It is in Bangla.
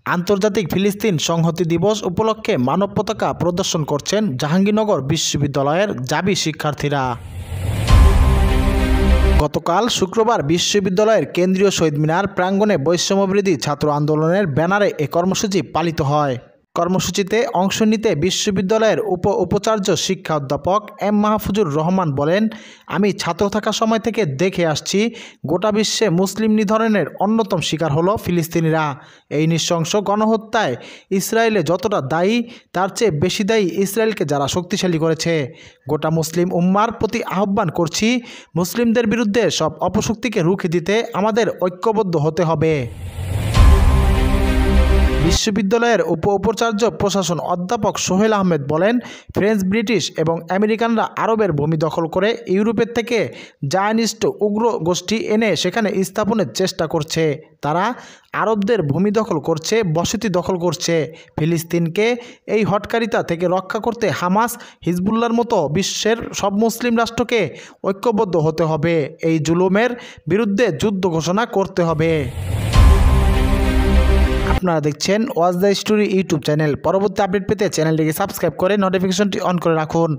আন্তর্জাতিক ফিলিস্তিন সংহতি দিবস উপলক্ষে মানব পতাকা প্রদর্শন করছেন জাহাঙ্গীরনগর বিশ্ববিদ্যালয়ের জাবি শিক্ষার্থীরা। গতকাল শুক্রবার বিশ্ববিদ্যালয়ের কেন্দ্রীয় শহীদ মিনার প্রাঙ্গণে বৈষম্যবিরোধী ছাত্র আন্দোলনের ব্যানারে এ কর্মসূচি পালিত হয়। কর্মসূচিতে অংশ নিতে বিশ্ববিদ্যালয়ের উপাচার্য শিক্ষা অধ্যাপক এম মাহফুজুর রহমান বলেন, আমি ছাত্র থাকার সময় থেকে দেখে আসছি গোটা বিশ্বে মুসলিম নিধনের অন্যতম শিকার হলো ফিলিস্তিনিরা। এই নৃশংস গণহত্যায় ইসরায়েলে যতটা দায়ী তার চেয়ে বেশি দায়ী ইসরায়েলকে যারা শক্তিশালী করেছে। গোটা মুসলিম উম্মার প্রতি আহ্বান করছি, মুসলিমদের বিরুদ্ধে সব অপশক্তিকে রুখে দিতে আমাদের ঐক্যবদ্ধ হতে হবে। বিশ্ববিদ্যালয়ের উপাচার্য প্রশাসন অধ্যাপক সোহেল আহমেদ বলেন, ফ্রেঞ্চ, ব্রিটিশ এবং আমেরিকানরা আরবের ভূমি দখল করে ইউরোপের থেকে জায়নিস্ট উগ্র গোষ্ঠী এনে সেখানে স্থাপনের চেষ্টা করছে। তারা আরবদের ভূমি দখল করছে, বসতি দখল করছে। ফিলিস্তিনকে এই হটকারিতা থেকে রক্ষা করতে হামাস, হিজবুল্লাহর মতো বিশ্বের সব মুসলিম রাষ্ট্রকে ঐক্যবদ্ধ হতে হবে। এই জুলুমের বিরুদ্ধে যুদ্ধ ঘোষণা করতে হবে। আপনারা দেখছেন was the story YouTube channel. পরবর্তী আপডেট পেতে চ্যানেলটিকে সাবস্ক্রাইব করে নোটিফিকেশনটি অন করে রাখুন।